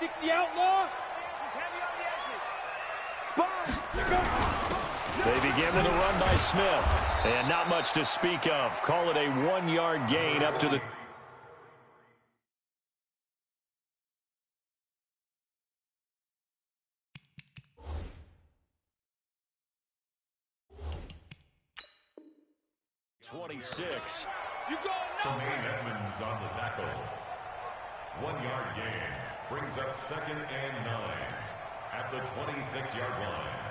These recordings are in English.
60 outlaw. He's heavy on the edges. Spot. They begin with a run by Smith. And not much to speak of. Call it a 1-yard gain up to the... .26. You go now. Tremaine Edmonds on the tackle. 1-yard gain brings up 2nd and 9 at the 26-yard line.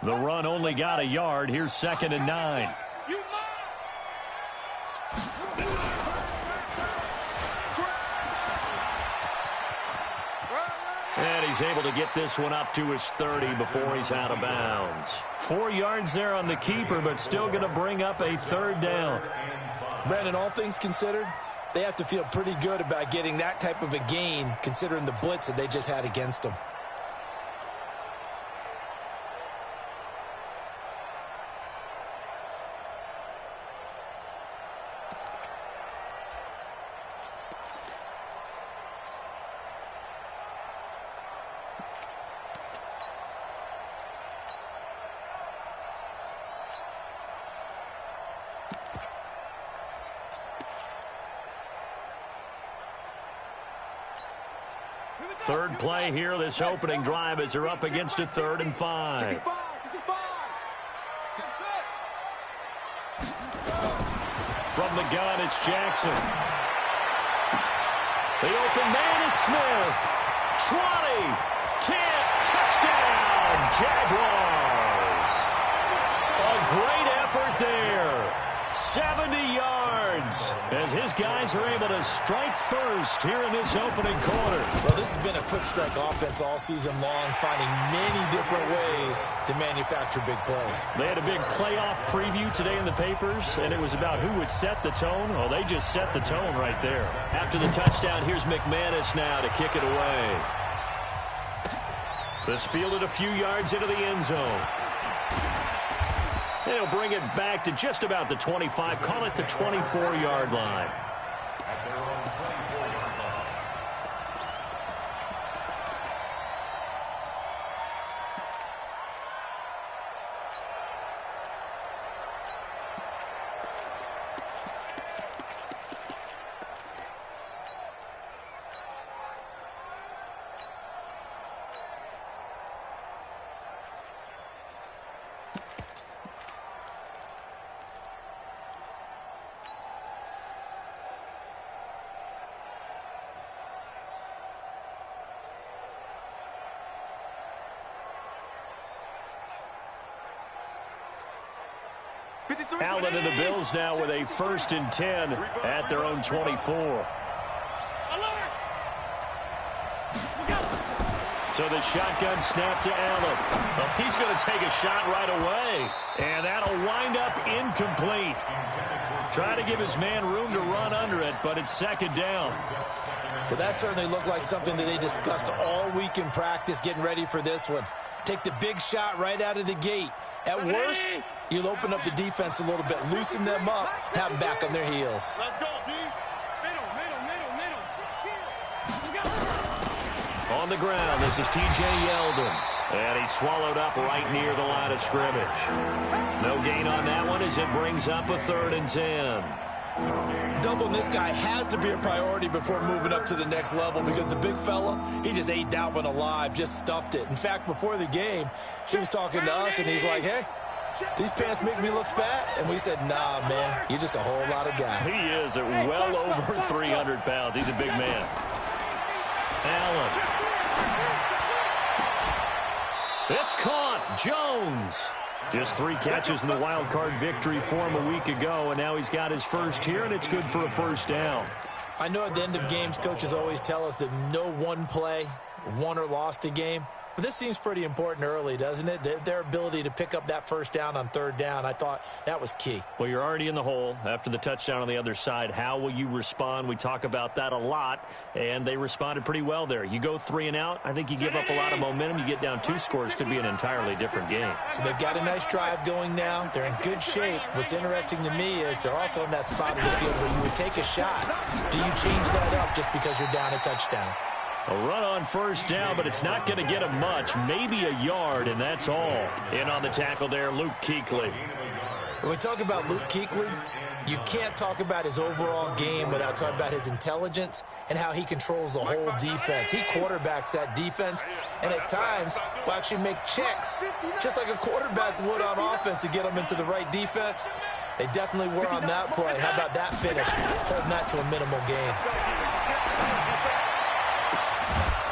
The run only got a yard. Here's 2nd and 9. And he's able to get this one up to his 30 before he's out of bounds. 4 yards there on the keeper, but still going to bring up a 3rd down. Brandon, all things considered, they have to feel pretty good about getting that type of a gain, considering the blitz that they just had against them. Third play here, this opening drive, as they're up against a 3rd and 5. From the gun, it's Jackson. The open man is Smith. 20, 10, touchdown, Jaguars. A great effort there. 70 yards as his guys are able to strike first here in this opening quarter. Well, this has been a quick strike offense all season long, finding many different ways to manufacture big plays. They had a big playoff preview today in the papers, and it was about who would set the tone. Well, they just set the tone right there. After the touchdown, here's McManus now to kick it away. This fielded a few yards into the end zone. They'll bring it back to just about the 25. Call it the 24-yard line. At their own 24-yard line. Allen and the Bills now with a 1st and 10 at their own 24. So the shotgun snap to Allen. Well, he's going to take a shot right away. And that'll wind up incomplete. Try to give his man room to run under it, but it's 2nd down. Well, that certainly looked like something that they discussed all week in practice, getting ready for this one. Take the big shot right out of the gate. At worst, you'll open up the defense a little bit, loosen them up, have them back on their heels. Let's go, D. Middle. On the ground, this is T.J. Yeldon. And he's swallowed up right near the line of scrimmage. No gain on that one as it brings up a 3rd and 10. Doubling this guy has to be a priority before moving up to the next level, because the big fella, he just ate that one alive, just stuffed it. In fact, before the game, he was talking to us, and he's like, hey, these pants make me look fat. And we said, nah, man, you're just a whole lot of guy. He is at well over 300 pounds. He's a big man. Allen. It's caught. Jones. Just 3 catches in the wild card victory for him a week ago, and now he's got his first here, and it's good for a 1st down. I know at the end of games, coaches always tell us that no one play won or lost a game. But this seems pretty important early, doesn't it? Their ability to pick up that first down on third down, I thought that was key. Well, you're already in the hole after the touchdown on the other side. How will you respond? We talk about that a lot, and they responded pretty well there. You go 3 and out, I think you give up a lot of momentum. You get down 2 scores, could be an entirely different game. So they've got a nice drive going now. They're in good shape. What's interesting to me is they're also in that spot of the field where you would take a shot. Do you change that up just because you're down a touchdown? A run on first down, but it's not going to get him much. Maybe a yard, and that's all. In on the tackle there, Luke Kuechly. When we talk about Luke Kuechly, you can't talk about his overall game without talking about his intelligence and how he controls the whole defense. He quarterbacks that defense, and at times will actually make checks, just like a quarterback would on offense to get them into the right defense. They definitely were on that play. How about that finish, holding that to a minimal gain.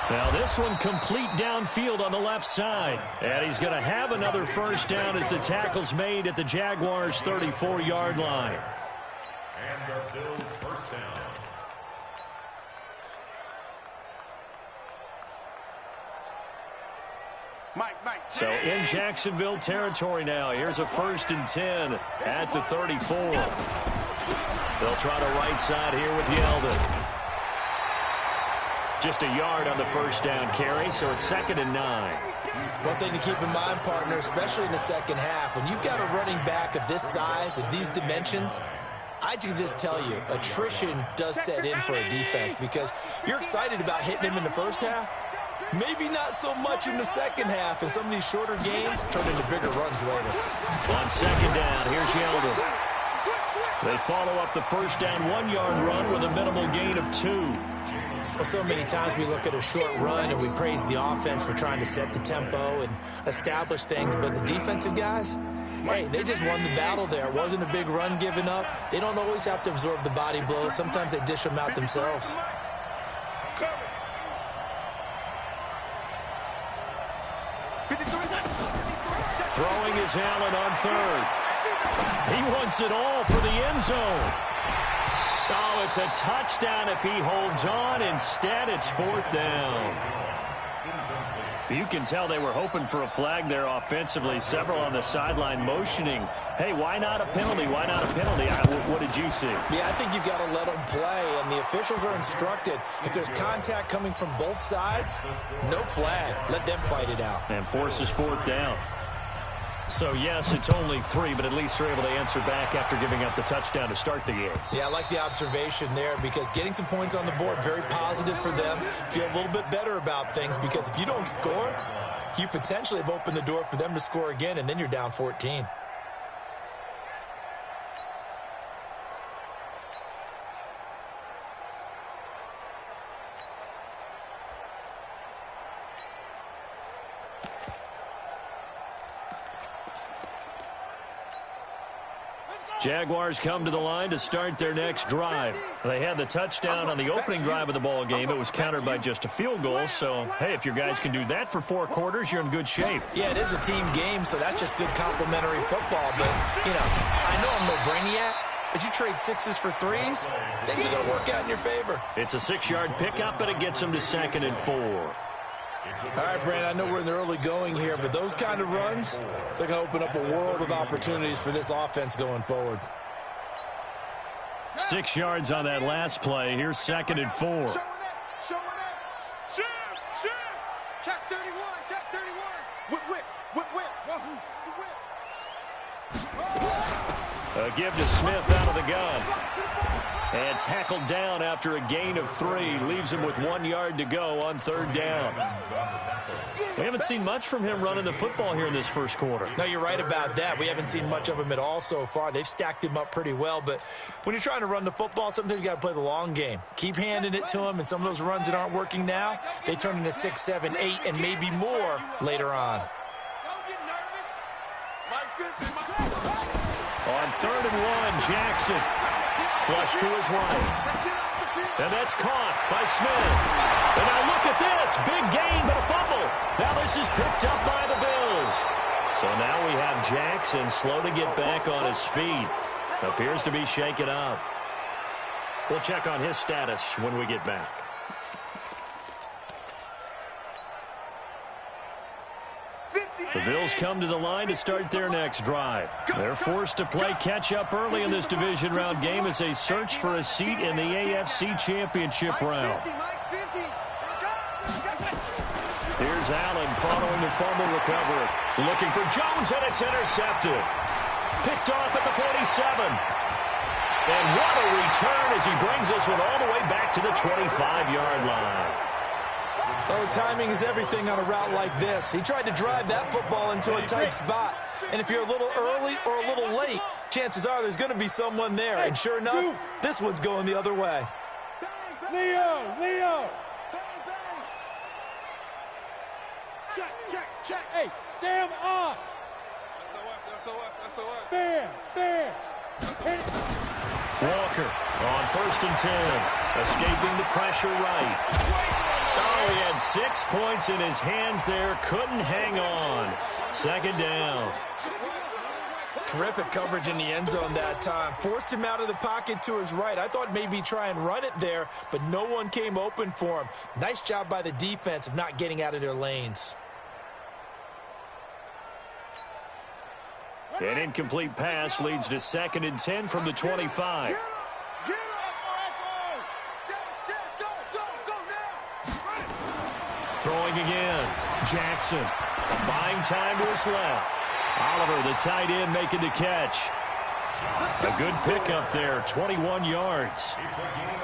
Now this one complete downfield on the left side. And he's going to have another first down as the tackle's made at the Jaguars' 34-yard line. And the Bills' first down. So in Jacksonville territory now. Here's a 1st and 10 at the 34. They'll try the right side here with Yeldon. Just a yard on the first down carry, so it's 2nd and 9. One thing to keep in mind, partner, especially in the second half, when you've got a running back of this size, of these dimensions, I can just tell you, attrition does set in for a defense because you're excited about hitting him in the first half. Maybe not so much in the second half, and some of these shorter gains turn into bigger runs later. On 2nd down, here's Yeldon. They follow up the first down 1-yard run with a minimal gain of 2. Well, so many times we look at a short run and we praise the offense for trying to set the tempo and establish things, but the defensive guys, hey, they just won the battle there. It wasn't a big run given up. They don't always have to absorb the body blows. Sometimes they dish them out themselves. Throwing is Allen on 3rd. He wants it all for the end zone. Oh, it's a touchdown if he holds on. Instead, it's 4th down. You can tell they were hoping for a flag there offensively. Several on the sideline motioning. Hey, why not a penalty? Why not a penalty? What did you see? Yeah, I think you've got to let them play, and the officials are instructed. If there's contact coming from both sides, no flag. Let them fight it out. And forces 4th down. So, yes, it's only 3, but at least they're able to answer back after giving up the touchdown to start the game. Yeah, I like the observation there because getting some points on the board, very positive for them. Feel a little bit better about things because if you don't score, you potentially have opened the door for them to score again, and then you're down 14. Jaguars come to the line to start their next drive. They had the touchdown on the opening drive of the ball game. It was countered by just a field goal. So, hey, if your guys can do that for 4 quarters, you're in good shape. Yeah, it is a team game, so that's just good complimentary football. But, you know, I know I'm no brainiac, but you trade 6s for 3s, things are going to work out in your favor. It's a 6-yard pickup, but it gets them to 2nd and 4. All right, Brandon, I know we're in the early going here, but those kind of runs, they're going to open up a world of opportunities for this offense going forward. 6 yards on that last play. Here's 2nd and 4. Showing up. Shoot. Check 31. Whip. Wahoo. A give to Smith out of the gun. And tackled down after a gain of 3. Leaves him with 1 yard to go on 3rd down. We haven't seen much from him running the football here in this first quarter. No, you're right about that. We haven't seen much of him at all so far. They've stacked him up pretty well. But when you're trying to run the football, sometimes you got to play the long game. Keep handing it to him. And some of those runs that aren't working now, they turn into 6, 7, 8, and maybe more later on. On 3rd and 1, Jackson. Flush to his right. And that's caught by Smith. And now look at this. Big gain, but a fumble. Now this is picked up by the Bills. So now we have Jackson slow to get back on his feet. Appears to be shaken up. We'll check on his status when we get back. The Bills come to the line to start their next drive. They're forced to play catch-up early in this division round game as they search for a seat in the AFC Championship round. Here's Allen following the fumble recovery. Looking for Jones, and it's intercepted. Picked off at the 47. And what a return as he brings this one all the way back to the 25-yard line. Oh, timing is everything on a route like this. He tried to drive that football into a tight spot. And if you're a little early or a little late, chances are there's going to be someone there. And sure enough, this one's going the other way. Leo! Check. Hey, Sam off. SOS. Fair. Walker on 1st and 10. Escaping the pressure right. Oh, he had 6 points in his hands there. Couldn't hang on. 2nd down. Terrific coverage in the end zone that time. Forced him out of the pocket to his right. I thought maybe try and run it there, but no one came open for him. Nice job by the defense of not getting out of their lanes. An incomplete pass leads to 2nd and 10 from the 25. Throwing again. Jackson buying time to his left. Oliver, the tight end, making the catch. A good pickup there, 21 yards.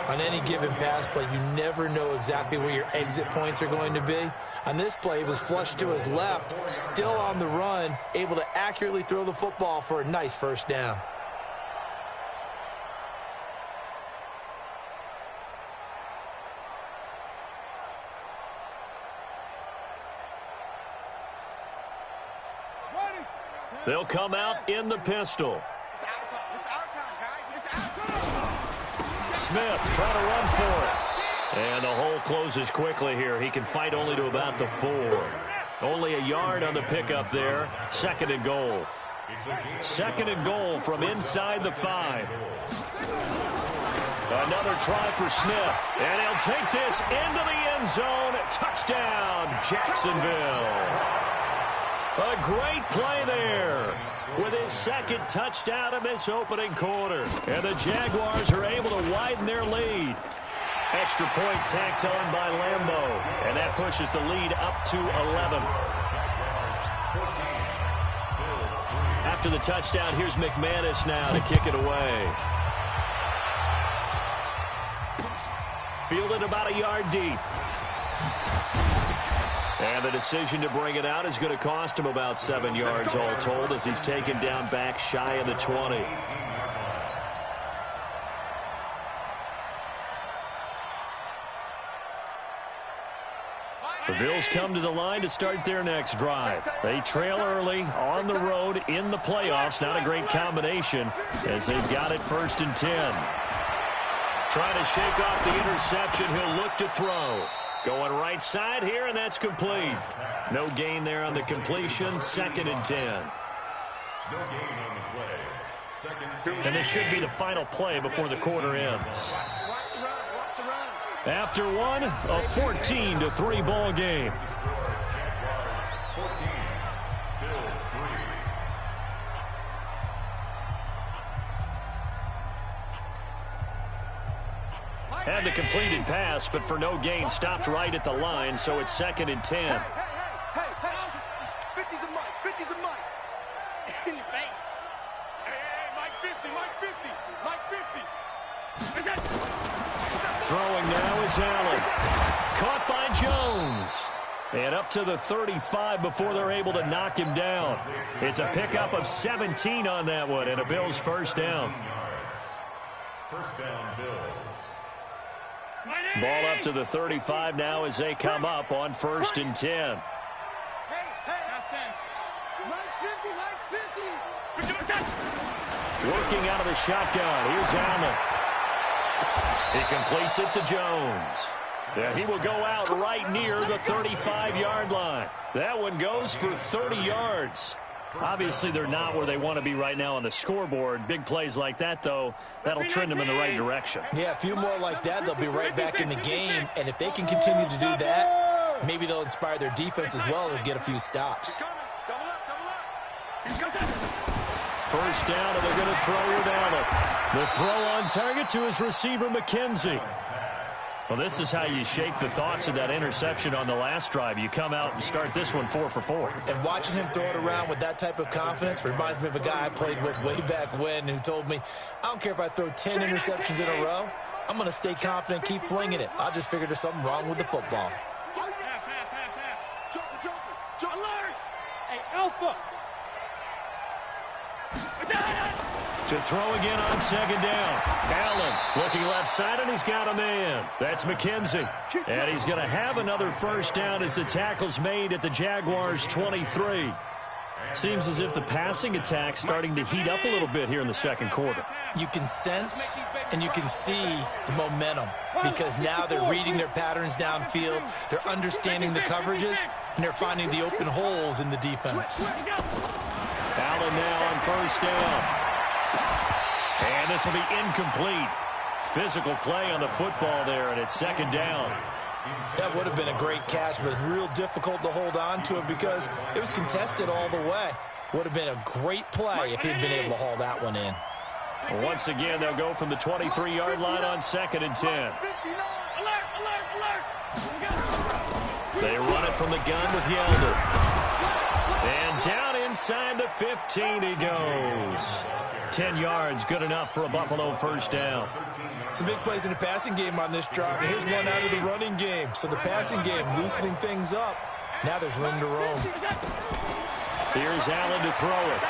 On any given pass play, you never know exactly where your exit points are going to be. On this play, it was flushed to his left, still on the run, able to accurately throw the football for a nice 1st down. They'll come out in the pistol. It's our time, guys. It's our time. Smith trying to run for it. And the hole closes quickly here. He can fight only to about the 4. Only a yard on the pickup there. 2nd and goal. 2nd and goal from inside the 5. Another try for Smith. And he'll take this into the end zone. Touchdown, Jacksonville. A great play there with his 2nd touchdown in this opening quarter. And the Jaguars are able to widen their lead. Extra point tacked on by Lambeau. And that pushes the lead up to 11. After the touchdown, here's McManus now to kick it away. Fielded about a yard deep. And the decision to bring it out is going to cost him about 7 yards all told as he's taken down back shy of the 20. The Bills come to the line to start their next drive. They trail early on the road in the playoffs. Not a great combination as they've got it 1st and 10. Trying to shake off the interception. He'll look to throw. Going right side here, and that's complete. No gain there on the completion. 2nd and 10. No gain on the play. And this should be the final play before the quarter ends. After one, a 14-3 ball game. Jaguars 14, Bills 3. Had the completed pass, but for no gain, stopped right at the line, so it's 2nd and 10. Hey. 50's a mic. In your face. Hey, Mike 50. Throwing now is Allen. Caught by Jones. And up to the 35 before they're able to knock him down. It's a pickup of 17 on that one, and a Bills 1st down. 1st down, Bills. Ball up to the 35 now as they come up on 1st and 10. Hey. Mike's 50. Working out of the shotgun. Here's Allen. He completes it to Jones. And he will go out right near the 35-yard line. That one goes for 30 yards. Obviously, they're not where they want to be right now on the scoreboard. Big plays like that, though, that'll trend them in the right direction. Yeah, a few more like that, they'll be right back in the game. And if they can continue to do that, maybe they'll inspire their defense as well and get a few stops. Double First down, and they're going to throw with Allen. The throw on target to his receiver, McKenzie. Well, this is how you shake the thoughts of that interception on the last drive. You come out and start this one 4 for 4. And watching him throw it around with that type of confidence reminds me of a guy I played with way back when who told me, I don't care if I throw 10 interceptions in a row, I'm going to stay confident and keep flinging it. I just figured there's something wrong with the football. Alert! Hey, Alpha! To throw again on second down. Allen looking left side, and he's got a man. That's McKenzie. And he's going to have another first down as the tackle's made at the Jaguars' 23. Seems as if the passing attack's starting to heat up a little bit here in the second quarter. You can sense and you can see the momentum because now they're reading their patterns downfield, they're understanding the coverages, and they're finding the open holes in the defense. Allen now on first down. And this will be incomplete. Physical play on the football there, and it's second down. That would have been a great catch, but it's real difficult to hold on to it because it was contested all the way. Would have been a great play if he'd been able to haul that one in. Once again, they'll go from the 23-yard line on second and 10. Alert! They run it from the gun with Yelder. And down inside the 15 he goes. 10 yards, good enough for a Buffalo first down. Some big plays in the passing game on this drive, and here's one out of the running game. So the passing game loosening things up. Now there's room to roam. Here's Allen to throw it.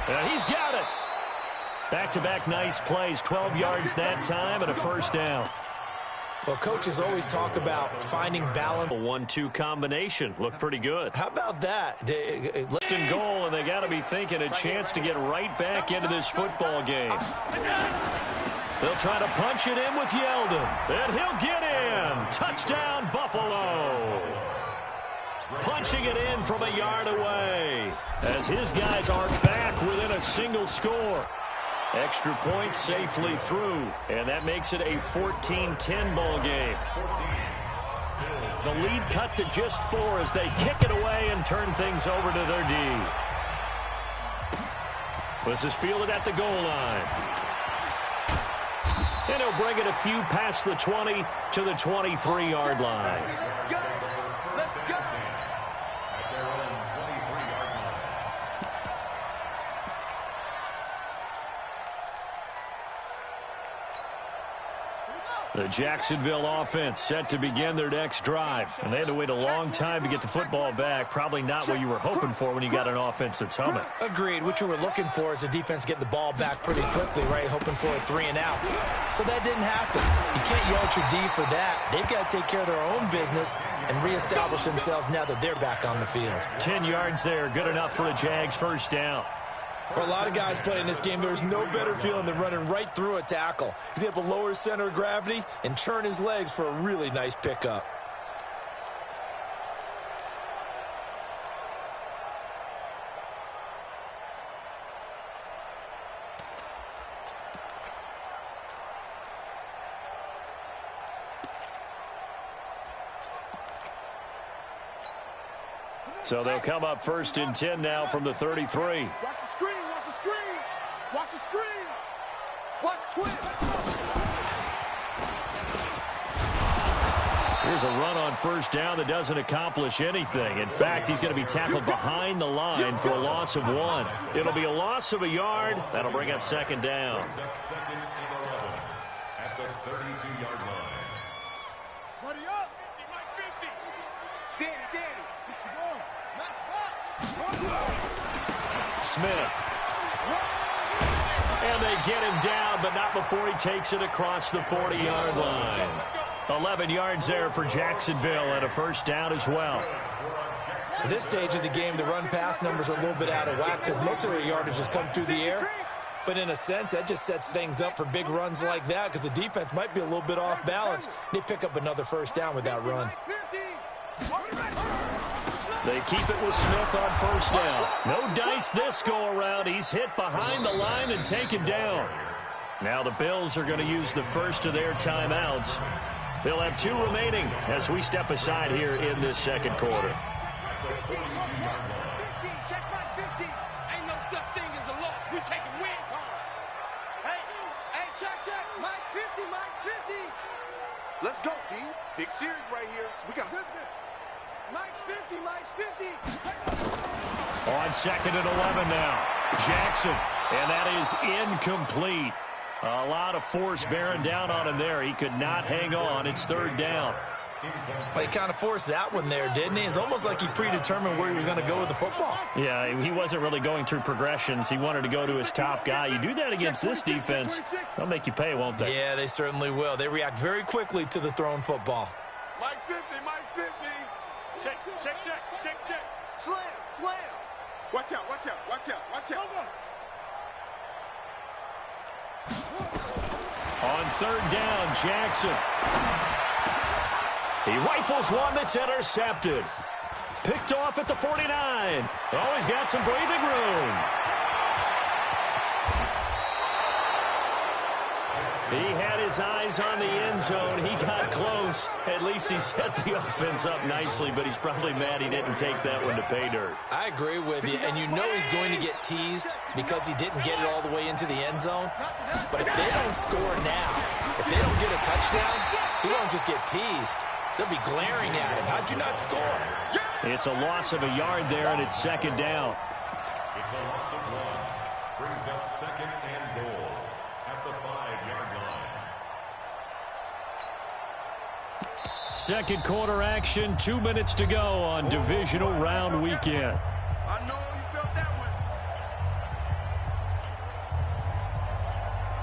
And he's got it. Back-to-back nice plays, 12 yards that time and a first down. Well, coaches always talk about finding balance. A 1-2 combination looked pretty good. How about that? First and goal, and they got to be thinking a chance to get right back into this football game. They'll try to punch it in with Yeldon, and he'll get in. Touchdown, Buffalo. Punching it in from a yard away as his guys are back within a single score. Extra point safely through, and that makes it a 14-10 ball game. The lead cut to just 4 as they kick it away and turn things over to their D. This is fielded at the goal line. And he'll bring it a few past the 20 to the 23-yard line. The Jacksonville offense set to begin their next drive. And they had to wait a long time to get the football back. Probably not what you were hoping for when you got an offense that's humming. Agreed. What you were looking for is the defense getting the ball back pretty quickly, right? Hoping for a 3 and out. So that didn't happen. You can't yell at your D for that. They've got to take care of their own business and reestablish themselves now that they're back on the field. 10 yards there. Good enough for a Jags first down. For a lot of guys playing this game, there's no better feeling than running right through a tackle. He's able to lower his center of gravity and churn his legs for a really nice pickup. So they'll come up first and 10 now from the 33. Watch the screen, watch the screen, watch the screen, watch twist. Here's a run on first down that doesn't accomplish anything. In fact, he's going to be tackled behind the line for a loss of 1. It'll be a loss of a yard. That'll bring up second down. Second and 11 at the 32-yard line. Buddy up. 50. Danny. Smith. And they get him down, but not before he takes it across the 40-yard line. 11 yards there for Jacksonville and a first down as well. At this stage of the game, the run-pass numbers are a little bit out of whack because most of their yardage has come through the air. But in a sense, that just sets things up for big runs like that because the defense might be a little bit off balance. They pick up another first down with that run. They keep it with Smith on first down. No dice this go-around. He's hit behind the line and taken down. Now the Bills are going to use the first of their timeouts. They'll have 2 remaining as we step aside here in this second quarter. the 42-yard line. 50, check my 50. Ain't no such thing as a loss. We taking wins home. Hey, check. Mike 50, Mike 50. Let's go, D. Big series right here. We got Mike's 50, Mike's 50. On 2nd and 11 now. Jackson, and that is incomplete. A lot of force bearing down on him there. He could not hang on. It's 3rd down. He kind of forced that one there, didn't he? It's almost like he predetermined where he was going to go with the football. Yeah, he wasn't really going through progressions. He wanted to go to his top guy. You do that against this defense, they'll make you pay, won't they? Yeah, they certainly will. They react very quickly to the thrown football. Mike 50, Mike 50. Check. Slam. Watch out. On 3rd down, Jackson. He rifles one that's intercepted. Picked off at the 49. Oh, he's got some breathing room. He had his eyes on the end zone. He got close. At least he set the offense up nicely, but he's probably mad he didn't take that one to pay dirt. I agree with you, and you know he's going to get teased because he didn't get it all the way into the end zone. But if they don't score now, if they don't get a touchdown, he won't just get teased. They'll be glaring at him. How'd you not score? It's a loss of a yard there, and it's 2nd down. It's a loss of 1. Brings up 2nd and goal at the 5-yard line. Second quarter action, 2 minutes to go on divisional round weekend. I know you felt that one.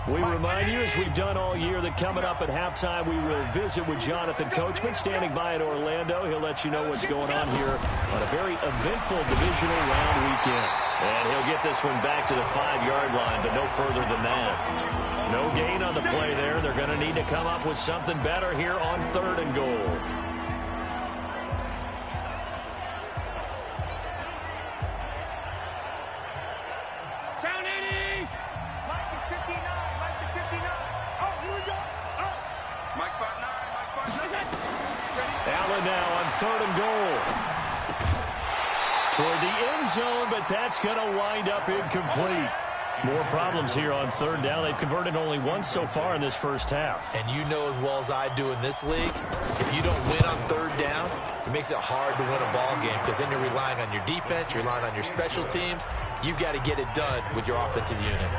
We remind you, as we've done all year, that coming up at halftime, we will visit with Jonathan Coachman standing by in Orlando. He'll let you know what's going on here on a very eventful divisional round weekend. And he'll get this one back to the 5-yard line, but no further than that. No gain on the play there. They're going to need to come up with something better here on 3rd and goal. Allen now on 3rd and goal. Toward the end zone, but that's going to wind up incomplete. More problems here on 3rd down. They've converted only once so far in this first half. And you know as well as I do in this league, if you don't win on 3rd down, it makes it hard to win a ball game because then you're relying on your defense, you're relying on your special teams. You've got to get it done with your offensive unit.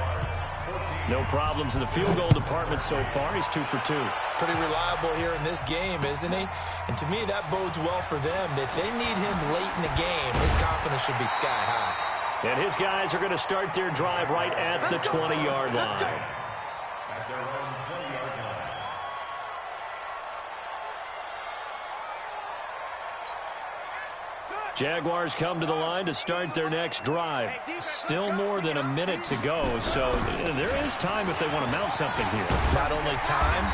No problems in the field goal department so far. He's 2 for 2. Pretty reliable here in this game, isn't he? And to me, that bodes well for them. If they need him late in the game, his confidence should be sky high. And his guys are going to start their drive right at the 20-yard line. At their own 20-yard line. Jaguars come to the line to start their next drive. Still more than a minute to go, so there is time if they want to mount something here. Not only time,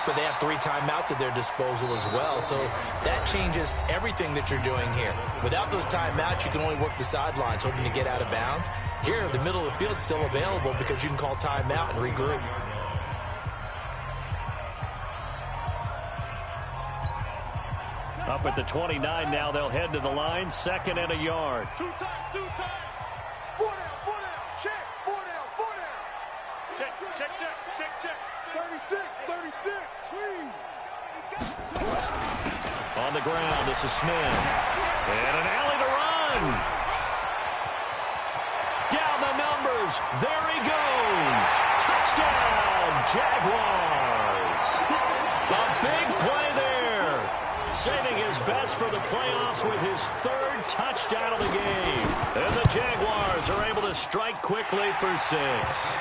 but they have 3 timeouts at their disposal as well, so that changes everything that you're doing here. Without those timeouts, you can only work the sidelines, hoping to get out of bounds. Here, the middle of the field is still available because you can call timeout and regroup. Up at the 29 now, they'll head to the line, 2nd and a yard. 2 times. 4 down. Check. 4 down. Check. 36. Swing. On the ground, this is Smith. And an alley to run. Down the numbers. There he goes. Touchdown, Jaguars. A big play there. Saving his best for the playoffs with his 3rd touchdown of the game. And the Jaguars are able to strike quickly for 6.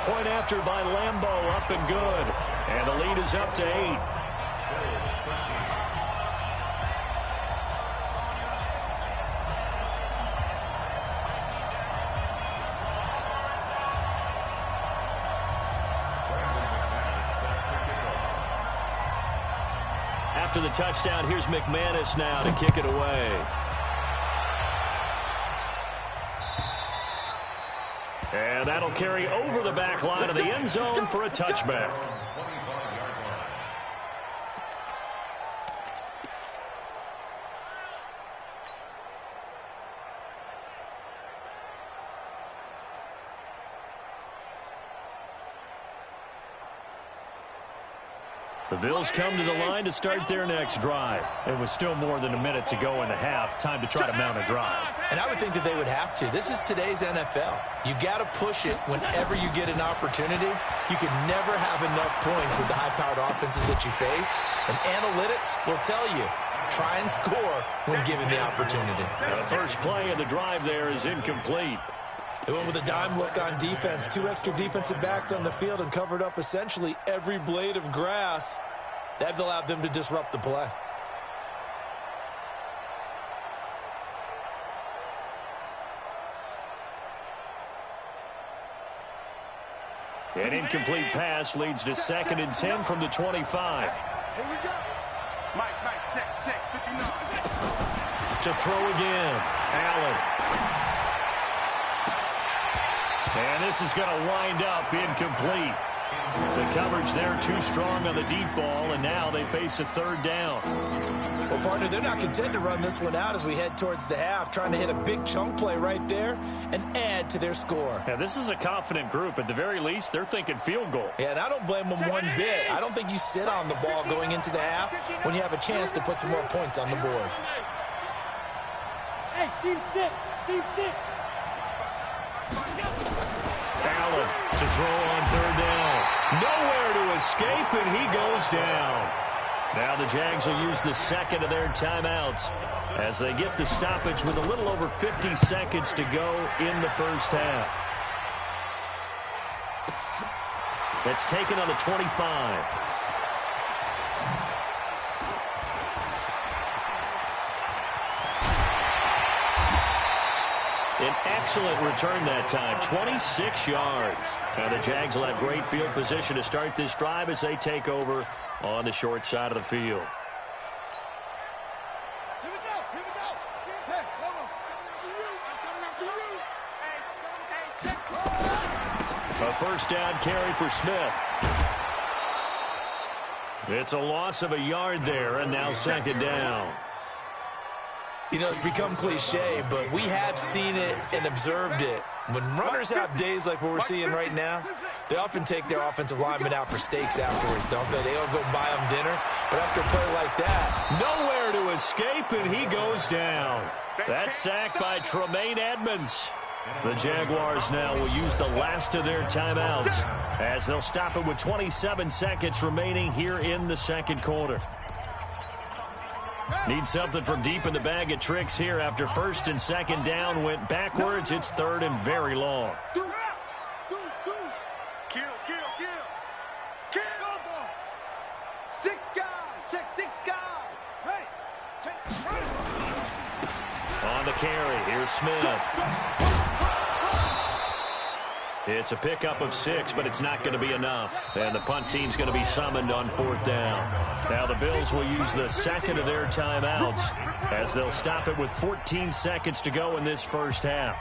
Point after by Lambeau, up and good. And the lead is up to 8. After the touchdown, here's McManus now to kick it away. And that'll carry over the back line of the end zone for a touchback. The Bills come to the line to start their next drive. And with still more than a minute to go in the half, time to try to mount a drive. And I would think that they would have to. This is today's NFL. You got to push it whenever you get an opportunity. You can never have enough points with the high-powered offenses that you face. And analytics will tell you, try and score when given the opportunity. The first play of the drive there is incomplete. They went with a dime look on defense. 2 extra defensive backs on the field and covered up essentially every blade of grass. That allowed them to disrupt the play. An incomplete pass leads to 2nd and 10 from the 25. Here we go. Mike, check, 59. To throw again, Allen. And this is going to wind up incomplete. The coverage there too strong on the deep ball, and now they face a 3rd down. Well, partner, they're not content to run this one out as we head towards the half, trying to hit a big chunk play right there and add to their score. Yeah, this is a confident group. At the very least, they're thinking field goal. Yeah, and I don't blame them one bit. I don't think you sit on the ball going into the half when you have a chance to put some more points on the board. Hey, Steve 6. Allen to throw on 3rd down. Nowhere to escape, and he goes down. Now the Jags will use the 2nd of their timeouts as they get the stoppage with a little over 50 seconds to go in the first half. It's taken on the 25. An excellent return that time, 26 yards. Now the Jags will have great field position to start this drive as they take over on the short side of the field. Here we go. Hey, I'm coming out to you. A first down carry for Smith. It's a loss of a yard there, and now 2nd down. You know, it's become cliche, but we have seen it and observed it. When runners have days like what we're seeing right now, they often take their offensive linemen out for steaks afterwards, don't they? They all go buy them dinner. But after a play like that, nowhere to escape, and he goes down. That's sacked by Tremaine Edmonds. The Jaguars now will use the last of their timeouts as they'll stop it with 27 seconds remaining here in the 2nd quarter. Need something from deep in the bag of tricks here after 1st and 2nd down went backwards. It's 3rd and very long. Kill. 6 guys. Check 6 guys. Hey, take right. On the carry, here's Smith. It's a pickup of 6, but it's not going to be enough. And the punt team's going to be summoned on 4th down. Now the Bills will use the 2nd of their timeouts as they'll stop it with 14 seconds to go in this first half.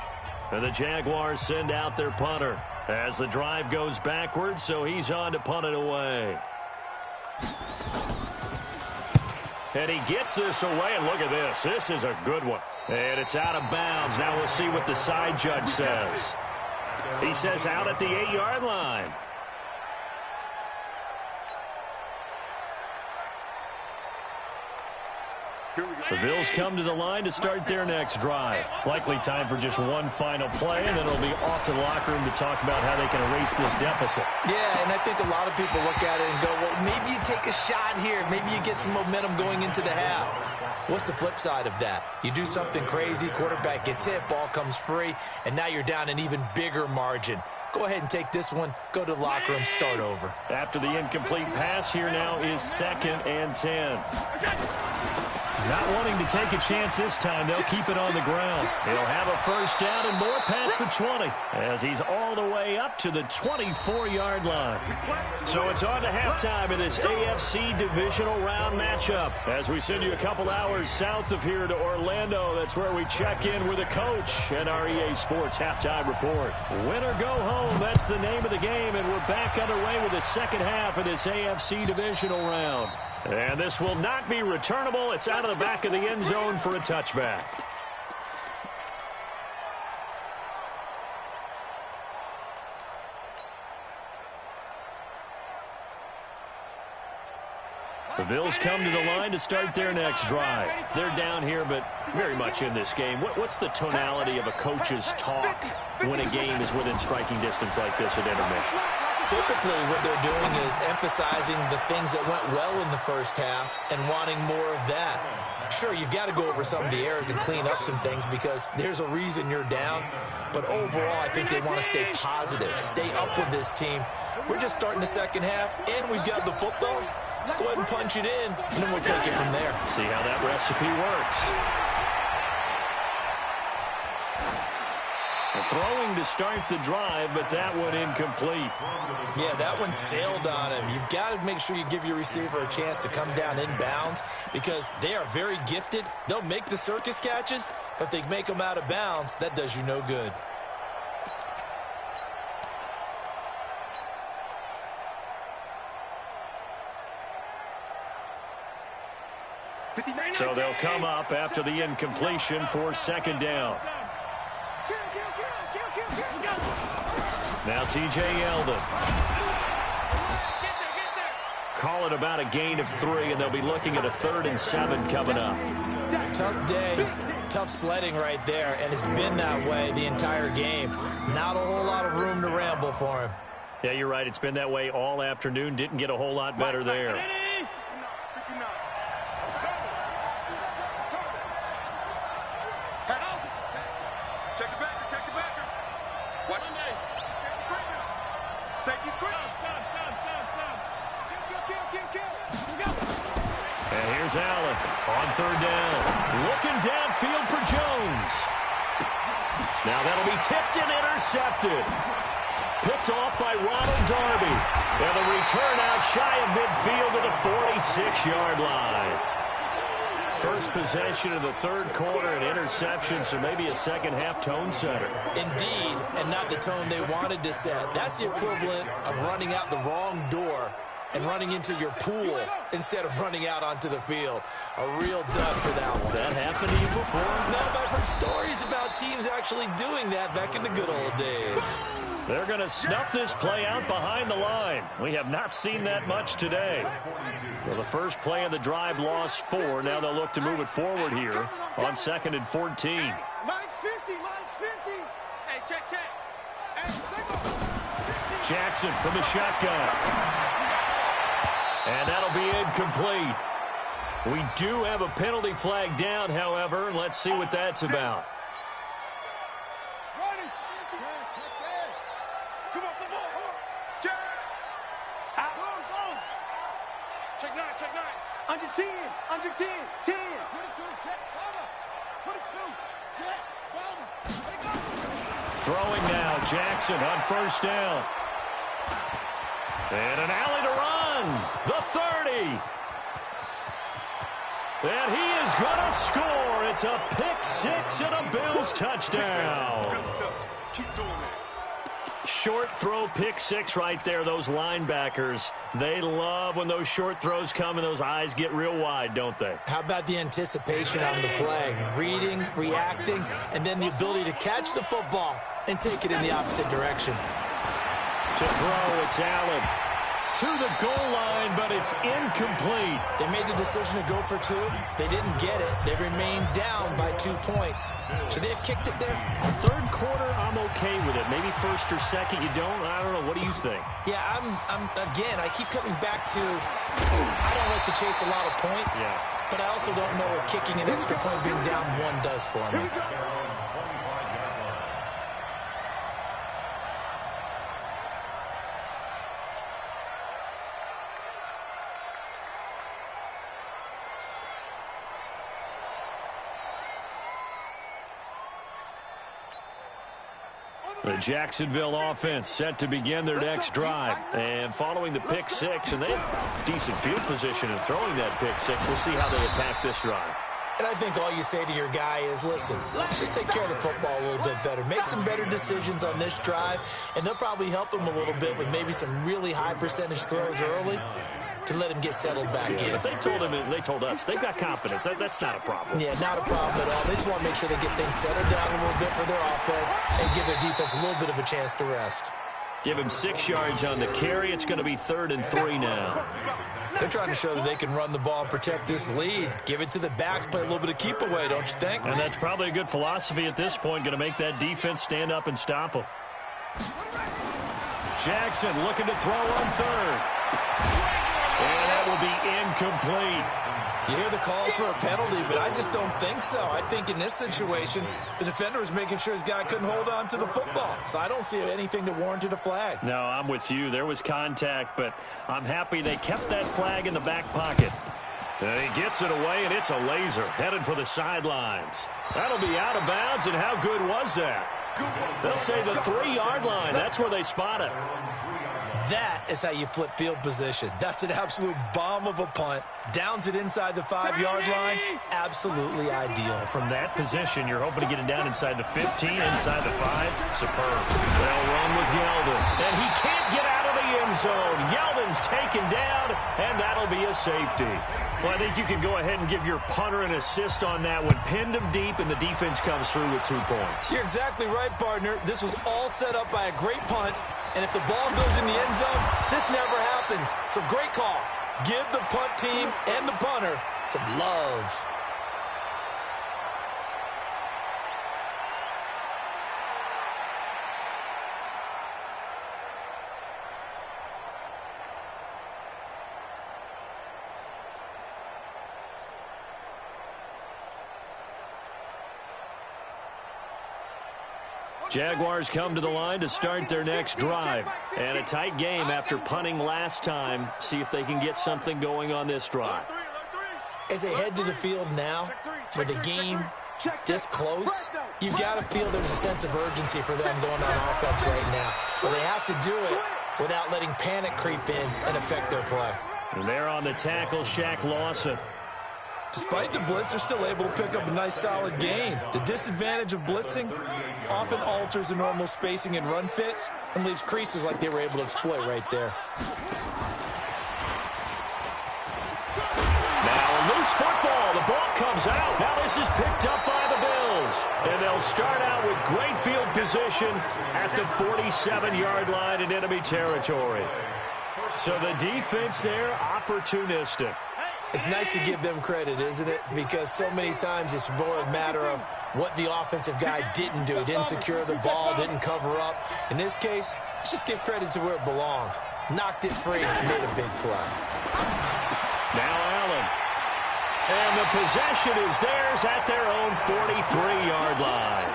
And the Jaguars send out their punter as the drive goes backwards, so he's on to punt it away. And he gets this away, and look at this. This is a good one. And it's out of bounds. Now we'll see what the side judge says. He says out at the 8-yard line. The Bills come to the line to start their next drive. Likely time for just one final play, and then it'll be off to the locker room to talk about how they can erase this deficit. yeah, and I think a lot of people look at it and go, well, maybe you take a shot here. Maybe you get some momentum going into the half. What's the flip side of that? You do something crazy, quarterback gets hit, ball comes free, and now you're down an even bigger margin. Go ahead and take this one, go to the locker room, start over. After the incomplete pass, here now is 2nd and 10. Not wanting to take a chance this time, they'll keep it on the ground. He'll have a first down and more past the 20 as he's all the way up to the 24-yard line. So it's on to halftime in this AFC divisional round matchup as we send you a couple hours south of here to Orlando. That's where we check in with the coach and our EA Sports halftime report. Win or go home, that's the name of the game, and we're back underway with the second half of this AFC divisional round. And this will not be returnable. It's out of the back of the end zone for a touchback. The Bills come to the line to start their next drive. They're down here, but very much in this game. What's the tonality of a coach's talk when a game is within striking distance like this at intermission? Typically, what they're doing is emphasizing the things that went well in the first half and wanting more of that. Sure, you've got to go over some of the errors and clean up some things because there's a reason you're down. But overall, I think they want to stay positive, stay up with this team. We're just starting the second half, and we've got the football. Let's go ahead and punch it in, and then we'll take it from there. See how that recipe works. Throwing to start the drive, but that one incomplete. Yeah, that one sailed on him. You've got to make sure you give your receiver a chance to come down inbounds because they are very gifted. They'll make the circus catches, but if they make them out of bounds, that does you no good. So they'll come up after the incompletion for second down. Now T.J. Yeldon. Call it about a gain of 3, and they'll be looking at a 3rd and 7 coming up. Tough day, tough sledding right there, and it's been that way the entire game. Not a whole lot of room to ramble for him. Yeah, you're right. It's been that way all afternoon. Didn't get a whole lot better there. And here's Allen on 3rd down. Looking downfield for Jones. Now that'll be tipped and intercepted. Picked off by Ronald Darby. And the return out shy of midfield to the 46-yard line. First possession of the third quarter, an interception, so maybe a second-half tone setter. Indeed, and not the tone they wanted to set. That's the equivalent of running out the wrong door and running into your pool instead of running out onto the field. A real dud for that one. Has that happened to you before? No, but I've heard stories about teams actually doing that back in the good old days. They're going to snuff this play out behind the line. We have not seen that much today. Well, the first play of the drive lost 4. Now they'll look to move it forward here on 2nd and 14. Mike's 50, Mike's 50. Hey, check. Hey, Jackson from the shotgun. And that'll be incomplete. We do have a penalty flag down, however. Let's see what that's about. Check 9. Under 10. 10. 22, check, 22, check, Throwing now, Jackson on 1st down. And an alley to run. The 30. And he is going to score. It's a pick-6 and a Bills touchdown. Good stuff. Keep doing that. Short throw, pick-6 right there. Those linebackers, they love when those short throws come and those eyes get real wide, don't they? How about the anticipation on the play? Reading, reacting, and then the ability to catch the football and take it in the opposite direction. To throw, it's Allen. To the goal line, but it's incomplete. They made the decision to go for 2. They didn't get it. They remained down by 2 points. Should they have kicked it there? Third quarter, I'm okay with it. Maybe 1st or 2nd, you don't? I don't know. What do you think? Yeah, again, I keep coming back to I don't like to chase a lot of points, but I also don't know what kicking an extra point being down 1 does for me. The Jacksonville offense set to begin their next drive. And following the pick-6, and they have decent field position in throwing that pick-6. We'll see how they attack this drive. And I think all you say to your guy is, listen, let's just take care of the football a little bit better. Make some better decisions on this drive, and they'll probably help him a little bit with maybe some really high percentage throws early to let him get settled back in. They told us they've got confidence. That's not a problem. Yeah, not a problem at all. They just want to make sure they get things settled down a little bit for their offense and give their defense a little bit of a chance to rest. Give him 6 yards on the carry. It's going to be 3rd and 3 now. They're trying to show that they can run the ball and protect this lead. Give it to the backs, play a little bit of keep away, don't you think? And that's probably a good philosophy at this point, going to make that defense stand up and stop them. Jackson looking to throw on 3rd. And that will be incomplete. You hear the calls for a penalty, but I just don't think so. I think in this situation, the defender was making sure his guy couldn't hold on to the football. So I don't see anything that warranted a flag. No, I'm with you. There was contact, but I'm happy they kept that flag in the back pocket. And he gets it away, and it's a laser headed for the sidelines. That'll be out of bounds, and how good was that? They'll say the 3-yard line. That's where they spot it. That is how you flip field position. That's an absolute bomb of a punt. Downs it inside the 5-yard line. Absolutely ideal. From that position, you're hoping to get it down inside the 15, inside the 5. Superb. They'll run with Yeldon. And he can't get out of the end zone. Yeldon's taken down, and that'll be a safety. Well, I think you can go ahead and give your punter an assist on that one. Pinned him deep, and the defense comes through with 2 points. You're exactly right, partner. This was all set up by a great punt. And if the ball goes in the end zone, this never happens. So great call. Give the punt team and the punter some love. Jaguars come to the line to start their next drive. And a tight game after punting last time. See if they can get something going on this drive. As they head to the field now, with the game this close, you've got to feel there's a sense of urgency for them going on offense right now. But they have to do it without letting panic creep in and affect their play. And they're on the tackle, Shaq Lawson. Despite the blitz, they're still able to pick up a nice, solid gain. The disadvantage of blitzing often alters the normal spacing and run fits and leaves creases like they were able to exploit right there. Now a loose football. The ball comes out. Now this is picked up by the Bills. And they'll start out with great field position at the 47-yard line in enemy territory. So the defense there, opportunistic. It's nice to give them credit, isn't it? Because so many times it's more a matter of what the offensive guy didn't do. He didn't secure the ball, didn't cover up. In this case, let's just give credit to where it belongs. Knocked it free, made a big play. Now Allen. And the possession is theirs at their own 43-yard line.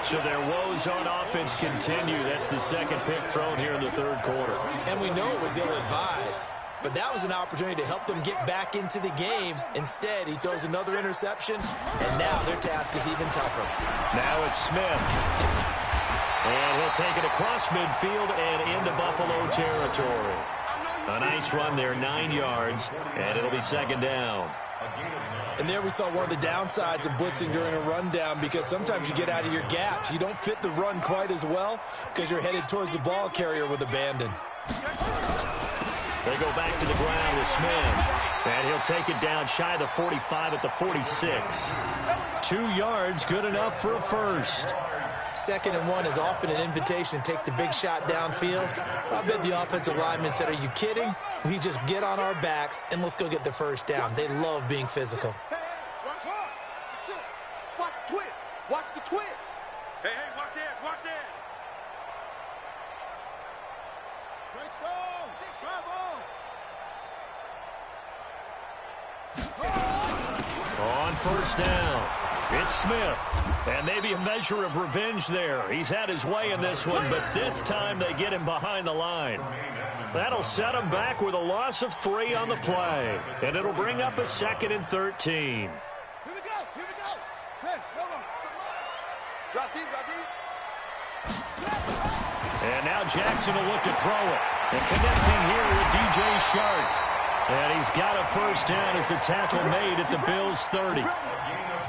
So their woes on offense continue. That's the second pick thrown here in the 3rd quarter. And we know it was ill-advised. But that was an opportunity to help them get back into the game. Instead, he throws another interception, and now their task is even tougher. Now it's Smith. And he'll take it across midfield and into Buffalo territory. A nice run there, 9 yards, and it'll be 2nd down. And there we saw one of the downsides of blitzing during a rundown, because sometimes you get out of your gaps. You don't fit the run quite as well because you're headed towards the ball carrier with abandon. They go back to the ground with Smith. And he'll take it down shy of the 45 at the 46. 2 yards, good enough for a first. 2nd and 1 is often an invitation to take the big shot downfield. I bet the offensive lineman said, are you kidding? We just get on our backs and let's go get the first down. They love being physical. Watch the twist. Watch the twist. Hey, watch that. Watch that. On first down, it's Smith. And maybe a measure of revenge there. He's had his way in this one, but this time they get him behind the line. That'll set him back with a loss of 3 on the play. And it'll bring up a 2nd and 13. Here we go. Hey, hold on. Drop deep. And now Jackson will look to throw it. And connecting here with DJ Shark. And he's got a first down as a tackle made at the Bills' 30.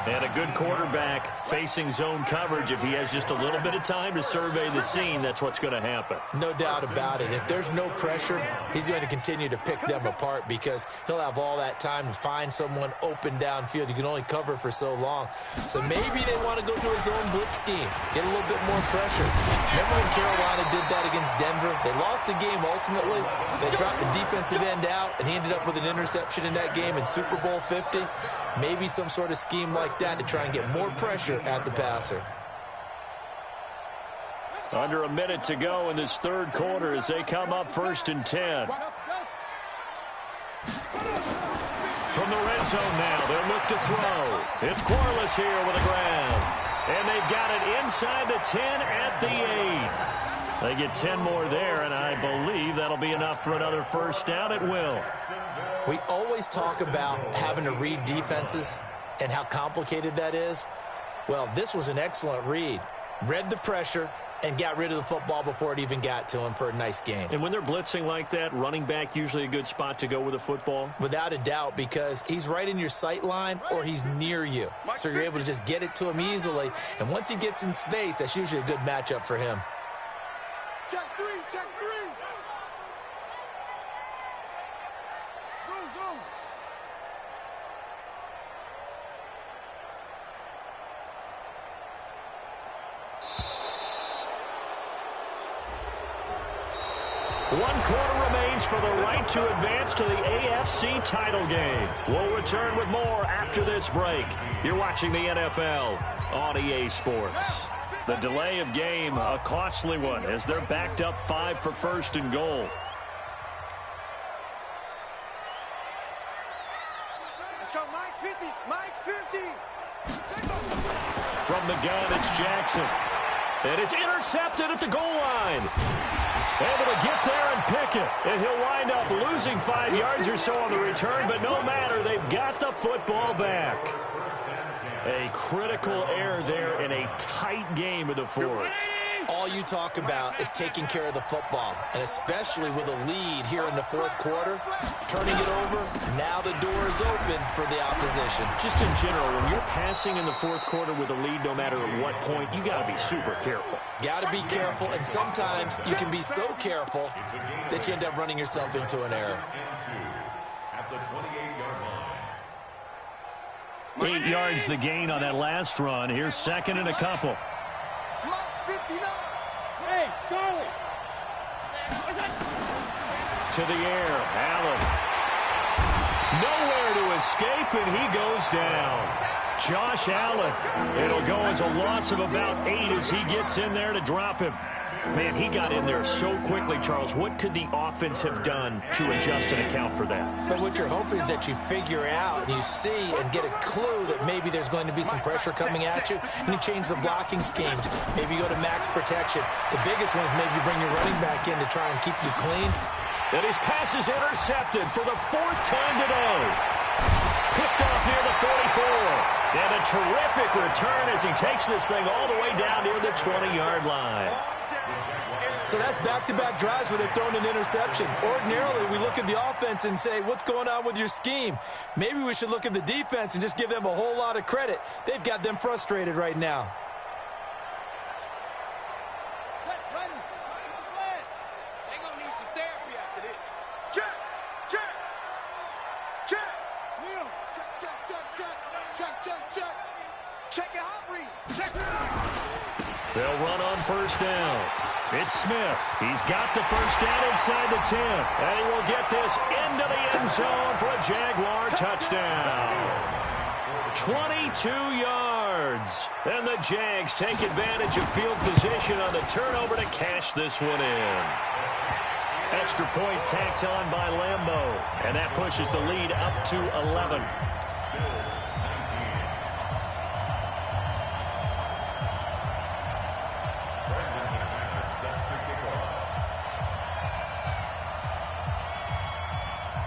And a good quarterback facing zone coverage. If he has just a little bit of time to survey the scene, that's what's going to happen. No doubt about it. If there's no pressure, he's going to continue to pick them apart because he'll have all that time to find someone open downfield. You can only cover for so long. So maybe they want to go to a zone blitz scheme, get a little bit more pressure. Remember when Carolina did that against Denver? They lost the game ultimately. They dropped the defensive end out, and he ended up with an interception in that game in Super Bowl 50. Maybe some sort of scheme like that to try and get more pressure at the passer. Under a minute to go in this third quarter as they come up 1st and 10. From the red zone now, they'll look to throw. It's Corliss here with a grab. And they've got it inside the 10 at the 8. They get 10 more there, and I believe that'll be enough for another first down. It will. We always talk about having to read defenses and how complicated that is. Well, this was an excellent read. Read the pressure and got rid of the football before it even got to him for a nice gain. And when they're blitzing like that, running back usually a good spot to go with the football? Without a doubt, because he's right in your sight line or he's near you. So you're able to just get it to him easily. And once he gets in space, that's usually a good matchup for him. Check three, check three. Zoom, zoom. One quarter remains for the right to advance to the AFC title game. We'll return with more after this break. You're watching the NFL on EA Sports. The delay of game, a costly one, as they're backed up 5 for 1st and goal. Let's go, Mike 50, Mike 50. From the gun, it's Jackson. And it's intercepted at the goal line. Able to get there and pick it. And he'll wind up losing 5 yards or so on the return, but no matter, they've got the football back. A critical error there in a tight game of the fourth. All you talk about is taking care of the football, and especially with a lead here in the fourth quarter, turning it over, now the door is open for the opposition. Just in general, when you're passing in the fourth quarter with a lead, no matter at what point, you got to be super careful. Got to be careful, and sometimes you can be so careful that you end up running yourself into an error. At the 28-yard line. 8 yards the gain on that last run. Here's 2nd and a couple. Mike 59. Hey, Charlie. To the air, Allen. Nowhere to escape, and he goes down. Josh Allen. It'll go as a loss of about 8 as he gets in there to drop him. Man, he got in there so quickly, Charles. What could the offense have done to adjust and account for that? But what you're hoping is that you figure out and you see and get a clue that maybe there's going to be some pressure coming at you, and you change the blocking schemes. Maybe you go to max protection. The biggest one is maybe you bring your running back in to try and keep you clean. And his pass is intercepted for the 4th time today. Picked off near the 44. And a terrific return as he takes this thing all the way down near the 20-yard line. So that's back-to-back drives where they've thrown an interception. Ordinarily, we look at the offense and say, what's going on with your scheme? Maybe we should look at the defense and just give them a whole lot of credit. They've got them frustrated right now. They're going to need some therapy after this. Check, check, check. Neil, check, check, check, check, check, check, check. Check your hot read. Check it out. They'll run on 1st down. It's Smith. He's got the 1st down inside the 10. And he will get this into the end zone for a Jaguar touchdown. 22 yards. And the Jags take advantage of field position on the turnover to cash this one in. Extra point tacked on by Lambeau. And that pushes the lead up to 11.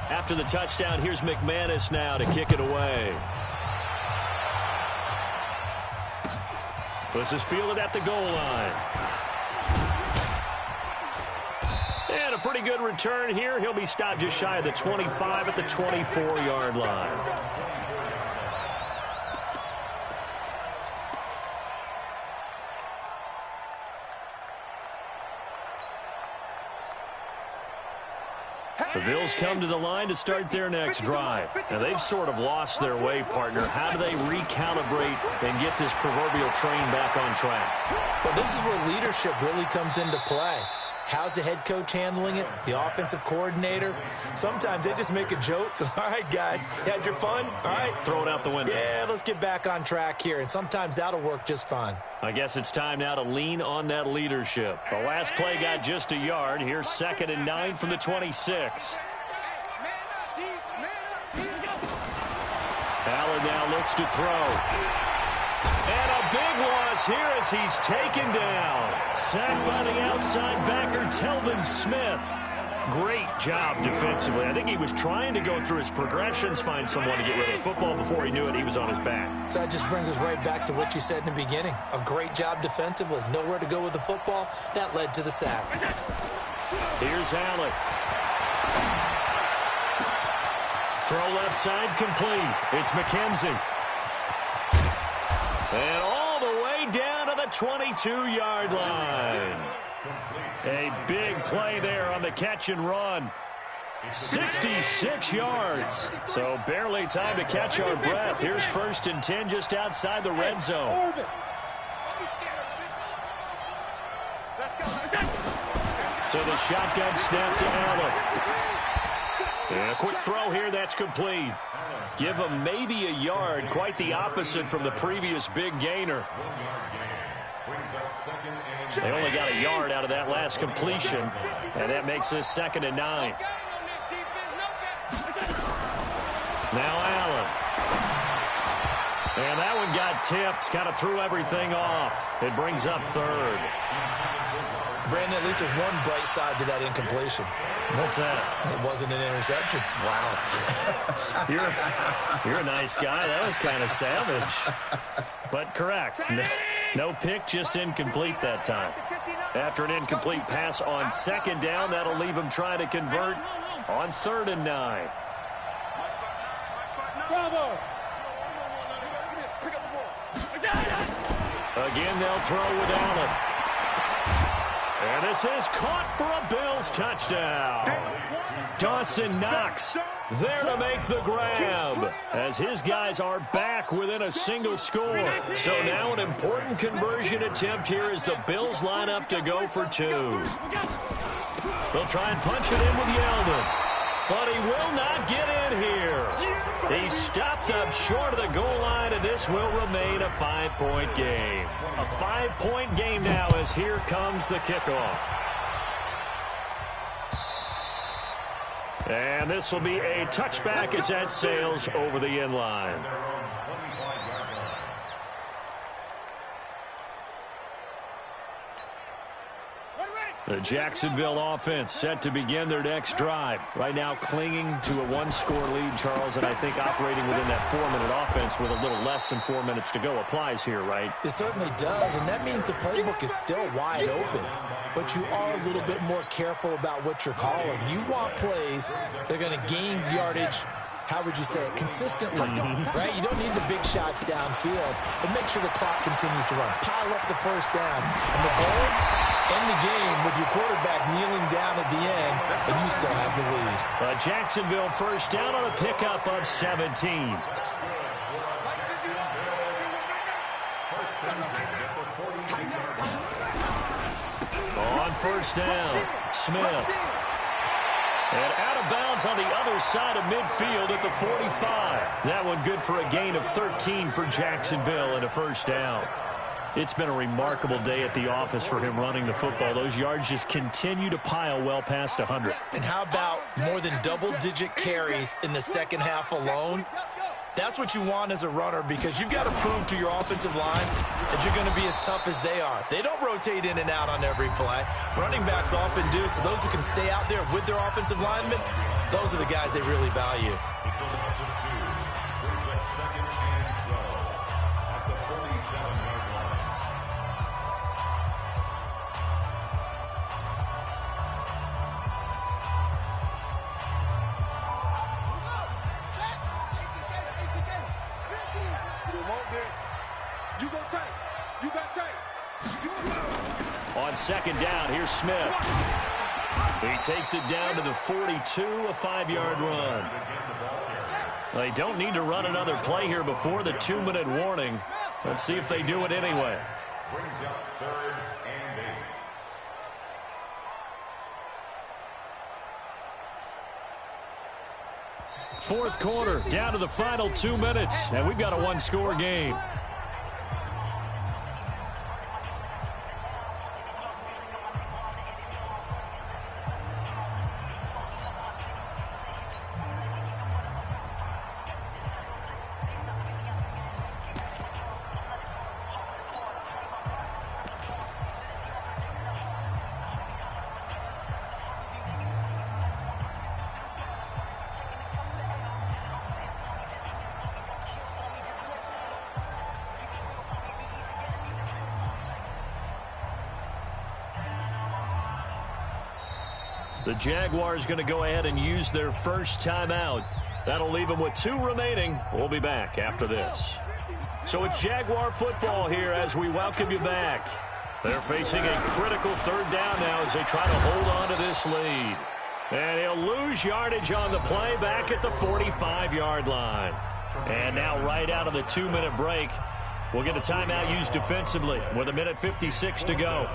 After the touchdown, here's McManus now to kick it away. This is fielded at the goal line. And a pretty good return here. He'll be stopped just shy of the 25 at the 24-yard line. The Bills come to the line to start their next drive. Now, they've sort of lost their way, partner. How do they recalibrate and get this proverbial train back on track? Well, this is where leadership really comes into play. How's the head coach handling it? The offensive coordinator? Sometimes they just make a joke. All right, guys, you had your fun? All right. Throw it out the window. Yeah, let's get back on track here. And sometimes that'll work just fine. I guess it's time now to lean on that leadership. The last play got just a yard. Here's 2nd and 9 from the 26. Allen now looks to throw. And a big loss here as he's taken down. Sacked by the outside backer, Telvin Smith. Great job defensively. I think he was trying to go through his progressions, find someone to get rid of the football. Before he knew it, he was on his back. So that just brings us right back to what you said in the beginning. A great job defensively. Nowhere to go with the football. That led to the sack. Here's Allen. Throw left side complete. It's McKenzie. And all the way down to the 22-yard line. A big play there on the catch and run. 66 yards. So barely time to catch our breath. Here's 1st and 10 just outside the red zone. So the shotgun snap to Allen. And a quick throw here, that's complete. Give him maybe a yard, quite the opposite from the previous big gainer. They only got a yard out of that last completion, and that makes this 2nd and 9. Now Allen. And that one got tipped, kind of threw everything off. It brings up 3rd. Brandon, at least there's one bright side to that incompletion. What's that? It wasn't an interception. Wow. You're a nice guy. That was kind of savage. But correct. No pick, just incomplete that time. After an incomplete pass on 2nd down, that'll leave him trying to convert on 3rd and 9. Bravo. Again, they'll throw with Allen. And this is caught for a Bills touchdown. Dawson Knox there to make the grab as his guys are back within a single score. So now an important conversion attempt here as the Bills line up to go for 2. They'll try and punch it in with Yeldon, but he will not get in here. He stopped up short of the goal line, and this will remain a 5-point game. A 5-point game now as here comes the kickoff. And this will be a touchback as that sails over the end line. The Jacksonville offense set to begin their next drive. Right now clinging to a 1-score lead, Charles, and I think operating within that 4-minute offense with a little less than 4 minutes to go applies here, right? It certainly does, and that means the playbook is still wide open. But you are a little bit more careful about what you're calling. You want plays that are going to gain yardage, how would you say it, consistently, right? You don't need the big shots downfield, but make sure the clock continues to run. Pile up the first downs. And the goal, end the game with your quarterback kneeling down at the end, and you still have the lead. A Jacksonville first down on a pickup of 17. On first down, Smith. And out of bounds on the other side of midfield at the 45. That one good for a gain of 13 for Jacksonville and a first down. It's been a remarkable day at the office for him running the football. Those yards just continue to pile well past 100. And how about more than double-digit carries in the second half alone? That's what you want as a runner, because you've got to prove to your offensive line that you're going to be as tough as they are. They don't rotate in and out on every play. Running backs often do, so those who can stay out there with their offensive linemen, those are the guys they really value. On second down, here's Smith. He takes it down to the 42, a 5-yard run. They don't need to run another play here before the 2-minute warning. Let's see if they do it anyway. Brings up 3rd and 8. Fourth quarter, down to the final 2 minutes, and we've got a one-score game. The Jaguars going to go ahead and use their first timeout. That'll leave them with 2 remaining. We'll be back after this. So it's Jaguar football here as we welcome you back. They're facing a critical 3rd down now as they try to hold on to this lead. And he'll lose yardage on the play back at the 45-yard line. And now right out of the 2-minute break, we'll get a timeout used defensively with 1:56 to go.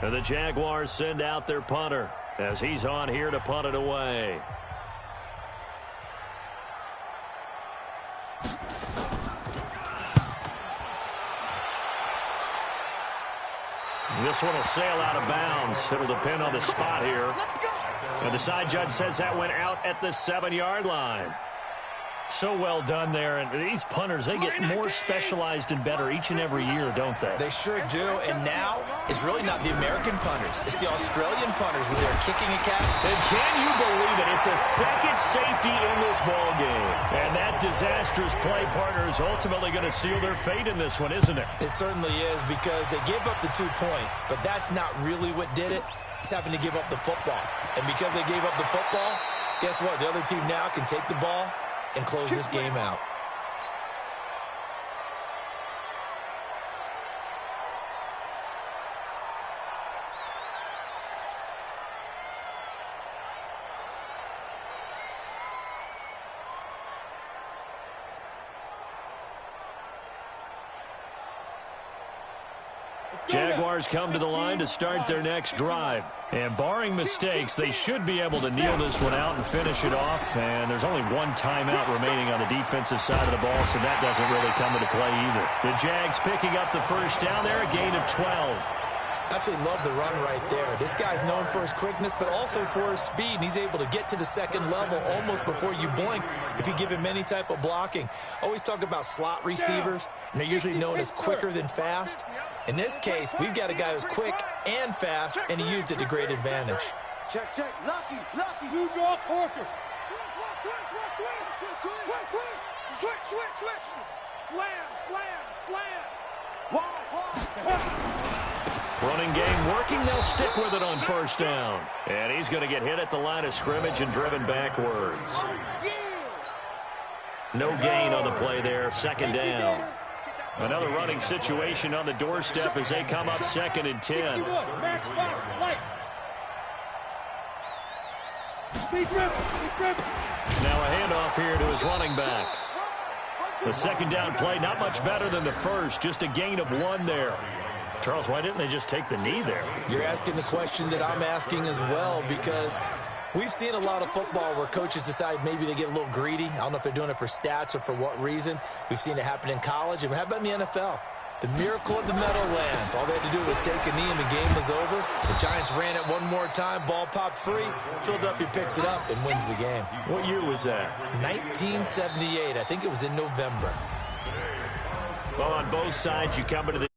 And the Jaguars send out their punter as he's on here to punt it away. This one will sail out of bounds. It'll depend on the spot here. And the side judge says that went out at the 7-yard line. So well done there. And these punters, they get more specialized and better each and every year, don't they? They sure do. And now it's really not the American punters. It's the Australian punters with their kicking attack. And can you believe it? It's a second safety in this ball game. And that disastrous play partner is ultimately going to seal their fate in this one, isn't it? It certainly is, because they gave up the 2 points. But that's not really what did it. It's having to give up the football. And because they gave up the football, guess what? The other team now can take the ball and close this game out. Jaguars come to the line to start their next drive. And barring mistakes, they should be able to kneel this one out and finish it off. And there's only 1 timeout remaining on the defensive side of the ball, so that doesn't really come into play either. The Jags picking up the first down there, a gain of 12. Absolutely love the run right there. This guy's known for his quickness, but also for his speed. And he's able to get to the second level almost before you blink if you give him any type of blocking. Always talk about slot receivers, and they're usually known as quicker than fast. In this case, we've got a guy who's quick and fast, and he used it to great advantage. Check, check. Lucky. You draw Corker. Switch. Slam. Wow. Running game working. They'll stick with it on first down. And he's going to get hit at the line of scrimmage and driven backwards. No gain on the play there. Second down. Another running situation on the doorstep as they come up 2nd and 10. Now a handoff here to his running back. The second down play, not much better than the first. Just a gain of 1 there. Charles, why didn't they just take the knee there? You're asking the question that I'm asking as well, because we've seen a lot of football where coaches decide maybe they get a little greedy. I don't know if they're doing it for stats or for what reason. We've seen it happen in college. And how about in the NFL? The miracle of the Meadowlands. All they had to do was take a knee and the game was over. The Giants ran it one more time. Ball popped free. Philadelphia picks it up and wins the game. What year was that? 1978. I think it was in November. Well, on both sides, you come into the